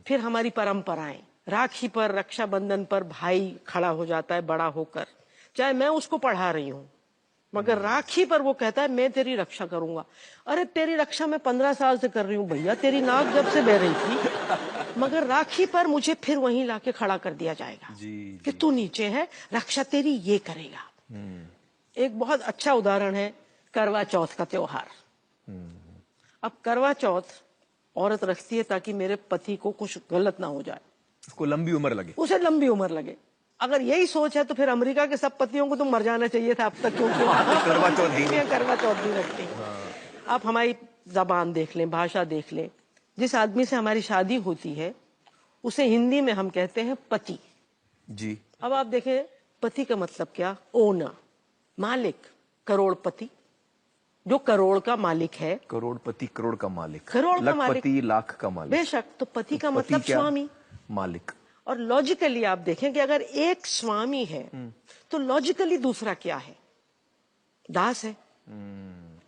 फिर हमारी परंपराएं, राखी पर, रक्षाबंधन पर भाई खड़ा हो जाता है बड़ा होकर, चाहे मैं उसको पढ़ा रही हूँ, मगर राखी पर वो कहता है मैं तेरी रक्षा करूंगा। अरे तेरी रक्षा मैं 15 साल से कर रही हूँ भैया, तेरी नाक जब से बह रही थी, मगर राखी पर मुझे फिर वहीं लाके खड़ा कर दिया जाएगा कि तू नीचे है, रक्षा तेरी ये करेगा। एक बहुत अच्छा उदाहरण है करवा चौथ का त्योहार। अब करवा चौथ औरत रखती है ताकि मेरे पति को कुछ गलत ना हो जाए, उसको लंबी उम्र लगे, उसे लंबी उम्र लगे। अगर यही सोच है तो फिर अमेरिका के सब पतियों को तो मर जाना चाहिए था अब तक, क्योंकि करवा चौथ नहीं, करवा चौथ नहीं रखती। आप हमारी जबान देख लें, भाषा देख लें, जिस आदमी से हमारी शादी होती है उसे हिंदी में हम कहते हैं पति जी। अब आप देखें पति का मतलब क्या, ओनर, मालिक, करोड़पति, जो करोड़ का मालिक है, करोड़पति, करोड़ का मालिक, करोड़ का मालिक, लखपति, लाख का मालिक। बेशक, तो पति का मतलब स्वामी, मालिक। और लॉजिकली आप देखें कि अगर एक स्वामी है तो लॉजिकली दूसरा क्या है, दास है।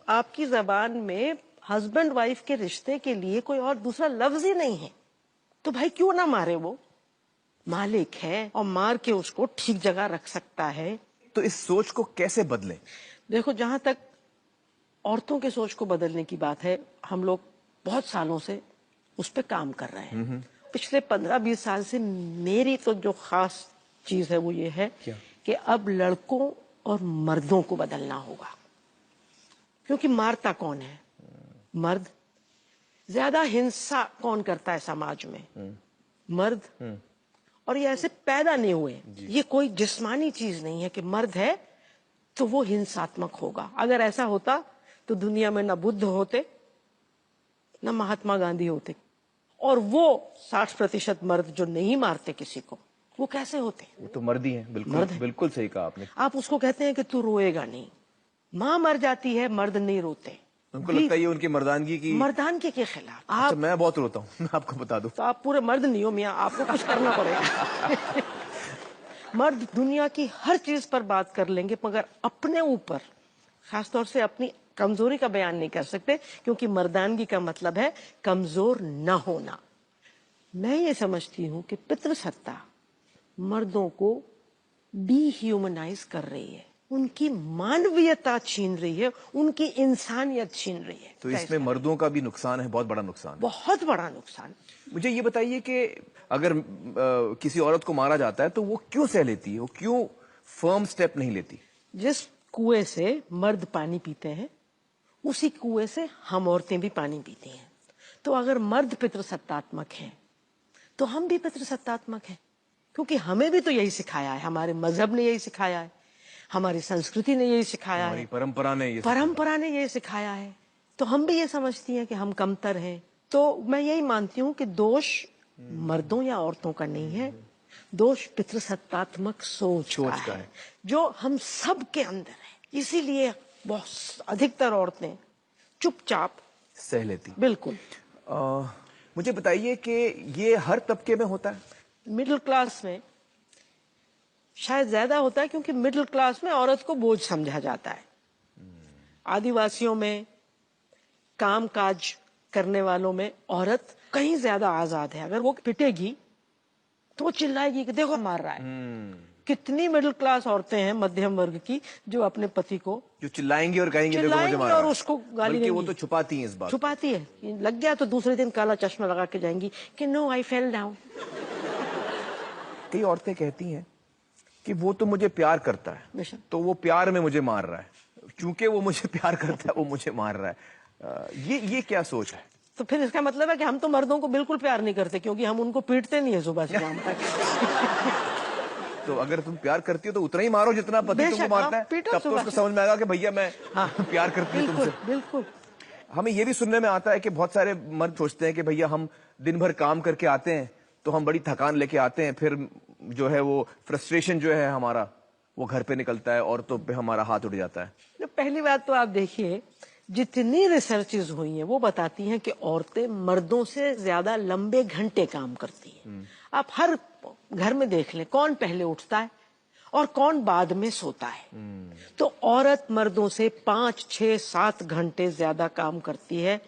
आपकी जबान में हस्बैंड वाइफ के रिश्ते के लिए कोई और दूसरा लफ्ज ही नहीं है, तो भाई क्यों ना मारे, वो मालिक है और मार के उसको ठीक जगह रख सकता है। तो इस सोच को कैसे बदलें? देखो, जहां तक औरतों के सोच को बदलने की बात है, हम लोग बहुत सालों से उस पर काम कर रहे हैं। पिछले 15-20 साल से मेरी तो जो खास चीज है वो ये है कि अब लड़कों और मर्दों को बदलना होगा, क्योंकि मारता कौन है, मर्द। ज्यादा हिंसा कौन करता है समाज में, मर्द। और ये ऐसे पैदा नहीं हुए, ये कोई जिस्मानी चीज नहीं है कि मर्द है तो वो हिंसात्मक होगा। अगर ऐसा होता तो दुनिया में न बुद्ध होते न महात्मा गांधी होते, और वो 60% मर्द जो नहीं मारते किसी को, वो कैसे होते? वो तो मर्द ही हैं, बिल्कुल मर्द है। बिल्कुल सही कहा आपने। आप उसको कहते हैं कि तू रोएगा नहीं, माँ मर जाती है, मर्द नहीं रोते। उनको लगता है ये उनकी मर्दानगी की, मर्दानगी के खिलाफ। आप अच्छा, मैं बहुत रोता हूँ, मैं आपको बता दूं। तो आप पूरे मर्द नहीं हो मियाँ, आपको कुछ करना पड़ेगा। मर्द दुनिया की हर चीज पर बात कर लेंगे, मगर अपने ऊपर, खासतौर से अपनी कमजोरी का बयान नहीं कर सकते, क्योंकि मर्दानगी का मतलब है कमजोर न होना। मैं ये समझती हूँ कि पितृसत्ता मर्दों को डीह्यूमनाइज कर रही है, उनकी मानवीयता छीन रही है, उनकी इंसानियत छीन रही है। तो इसमें मर्दों का भी नुकसान है, बहुत बड़ा नुकसान, बहुत बड़ा नुकसान। मुझे ये बताइए कि अगर किसी औरत को मारा जाता है तो वो क्यों सह लेती है, वो क्यों फर्म स्टेप नहीं लेती? जिस कुएं से मर्द पानी पीते हैं उसी कुएं से हम औरतें भी पानी पीती हैं। तो अगर मर्द पितृसत्तात्मक है तो हम भी पितृसत्तात्मक हैं, क्योंकि हमें भी तो यही सिखाया है, हमारे मजहब ने यही सिखाया है, हमारी संस्कृति ने यही सिखाया है, परंपरा ने यही सिखाया है। तो हम भी ये समझती हैं कि हम कमतर हैं। तो मैं यही मानती हूँ कि दोष मर्दों या औरतों का नहीं है, दोष पितृसत्तात्मक सोच का है, जो हम सब के अंदर है। इसीलिए बहुत अधिकतर औरतें चुपचाप सह लेती। बिल्कुल। मुझे बताइए कि ये हर तबके में होता है? मिडिल क्लास में शायद ज्यादा होता है, क्योंकि मिडिल क्लास में औरत को बोझ समझा जाता है। आदिवासियों में, काम काज करने वालों में औरत कहीं ज्यादा आजाद है। अगर वो पिटेगी तो वो चिल्लाएगी कि देखो मार रहा है। कितनी मिडिल क्लास औरतें हैं मध्यम वर्ग की जो अपने पति को जो चिल्लाएंगी और कहेंगी देखो मुझे मार रहा है, और उसको गाली देंगी। वो तो छुपाती हैं इस बात, छुपाती है। लग गया तो दूसरे दिन काला चश्मा लगा के जाएंगी कि नो आई फेल डाउन। कई औरतें कहती हैं कि वो तो मुझे प्यार करता है, तो वो प्यार में मुझे मार रहा है, चूंकि वो मुझे प्यार करता है वो मुझे मार रहा है। ये क्या सोच है? तो फिर इसका मतलब है कि हम तो मर्दों को बिल्कुल प्यार नहीं करते, क्योंकि हम उनको पीटते नहीं है सुबह से शाम तक। तो अगर तुम प्यार करती हो तो उतना ही मारो जितना पति तुमको मारता है, तब तो उसको समझ में आएगा कि भैया मैं प्यार करती हूँ तुमसे। बिल्कुल। हमें ये भी सुनने में आता है कि बहुत सारे मर्द सोचते हैं कि भैया हम दिन भर काम करके आते हैं तो हम बड़ी थकान लेके आते हैं, फिर जो है वो फ्रस्ट्रेशन जो है हमारा वो घर पे निकलता है, औरतों पे हमारा हाथ उठ जाता है। पहली बात तो आप देखिए, जितनी रिसर्चेज हुई हैं वो बताती हैं कि औरतें मर्दों से ज्यादा लंबे घंटे काम करती हैं। आप हर घर में देख लें कौन पहले उठता है और कौन बाद में सोता है। तो औरत मर्दों से 5, 6, 7 घंटे ज्यादा काम करती है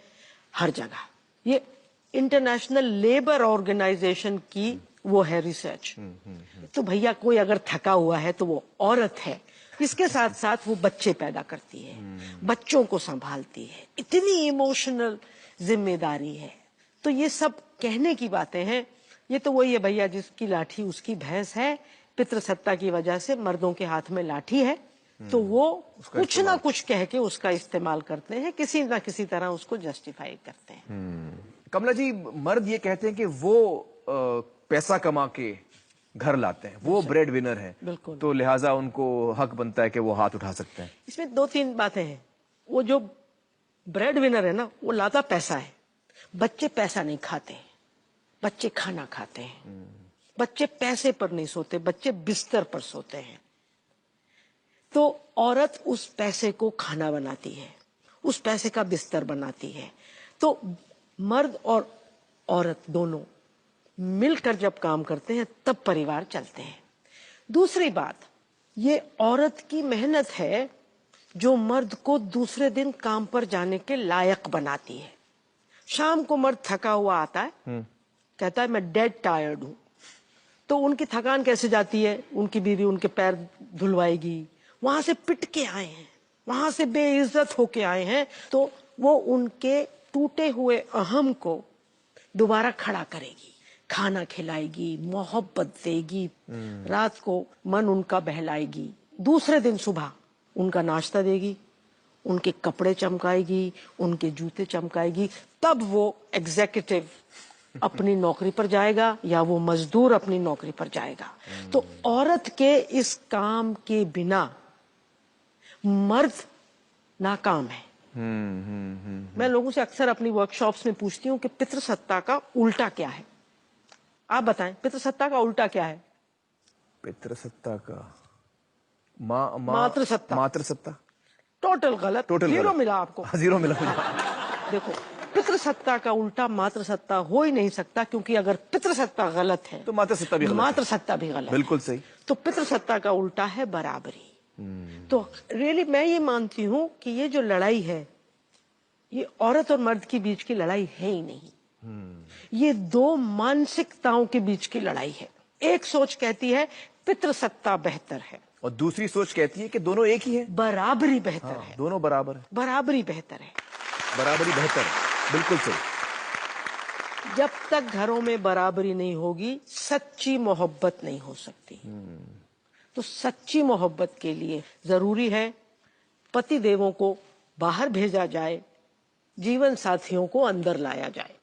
हर जगह। ये इंटरनेशनल लेबर ऑर्गेनाइजेशन की वो है रिसर्च। तो भैया कोई अगर थका हुआ है तो वो औरत है, इसके साथ साथ वो बच्चे पैदा करती है, बच्चों को संभालती है, इतनी इमोशनल जिम्मेदारी है। तो ये सब कहने की बातें हैं। ये तो वही है भैया, जिसकी लाठी उसकी भैंस है। पितृसत्ता की वजह से मर्दों के हाथ में लाठी है, तो वो कुछ ना कुछ कह के उसका इस्तेमाल करते हैं, किसी ना किसी तरह उसको जस्टिफाई करते हैं। कमला जी, मर्द ये कहते हैं कि वो पैसा कमा के घर लाते हैं, वो ब्रेड विनर है, बिल्कुल। तो लिहाजा उनको हक बनता है कि वो हाथ उठा सकते हैं। इसमें दो तीन बातें हैं। वो जो ब्रेड विनर है ना, वो लाता पैसा है। बच्चे पैसा नहीं खाते, बच्चे खाना खाते हैं। बच्चे पैसे पर नहीं सोते, बच्चे बिस्तर पर सोते हैं। तो औरत उस पैसे को खाना बनाती है, उस पैसे का बिस्तर बनाती है। तो मर्द और औरत दोनों मिलकर जब काम करते हैं तब परिवार चलते हैं। दूसरी बात, ये औरत की मेहनत है जो मर्द को दूसरे दिन काम पर जाने के लायक बनाती है। शाम को मर्द थका हुआ आता है, कहता है मैं डेड टायर्ड हूं, तो उनकी थकान कैसे जाती है? उनकी बीवी उनके पैर धुलवाएगी, वहां से पिट के आए हैं, वहां से बेइज्जत होके आए हैं, तो वो उनके टूटे हुए अहम को दोबारा खड़ा करेगी, खाना खिलाएगी, मोहब्बत देगी, रात को मन उनका बहलाएगी, दूसरे दिन सुबह उनका नाश्ता देगी, उनके कपड़े चमकाएगी, उनके जूते चमकाएगी। तब वो एग्जीक्यूटिव अपनी नौकरी पर जाएगा या वो मजदूर अपनी नौकरी पर जाएगा। तो औरत के इस काम के बिना मर्द नाकाम है। मैं लोगों से अक्सर अपनी वर्कशॉप्स में पूछती हूँ कि पितृसत्ता का उल्टा क्या है? आप बताएं, पितृसत्ता का उल्टा क्या है? पितृसत्ता का मातृसत्ता। मातृसत्ता टोटल गलत, जीरो मिला आपको। जीरो मिला मुझे। देखो, पितृसत्ता का उल्टा मातृसत्ता हो ही नहीं सकता, क्योंकि अगर पितृसत्ता गलत है तो मातृसत्ता भी गलत है। मातृसत्ता भी गलत है। बिल्कुल सही। तो पितृसत्ता का उल्टा है बराबरी। तो रियली मैं ये मानती हूं कि ये जो लड़ाई है, ये औरत और मर्द के बीच की लड़ाई है ही नहीं। ये दो मानसिकताओं के बीच की लड़ाई है। एक सोच कहती है पितृसत्ता बेहतर है, और दूसरी सोच कहती है कि दोनों एक ही है, बराबरी बेहतर है। दोनों बराबर है, बराबरी बेहतर है, बराबरी बेहतर है। बिल्कुल सही। जब तक घरों में बराबरी नहीं होगी, सच्ची मोहब्बत नहीं हो सकती। तो सच्ची मोहब्बत के लिए जरूरी है पति देवों को बाहर भेजा जाए, जीवन साथियों को अंदर लाया जाए।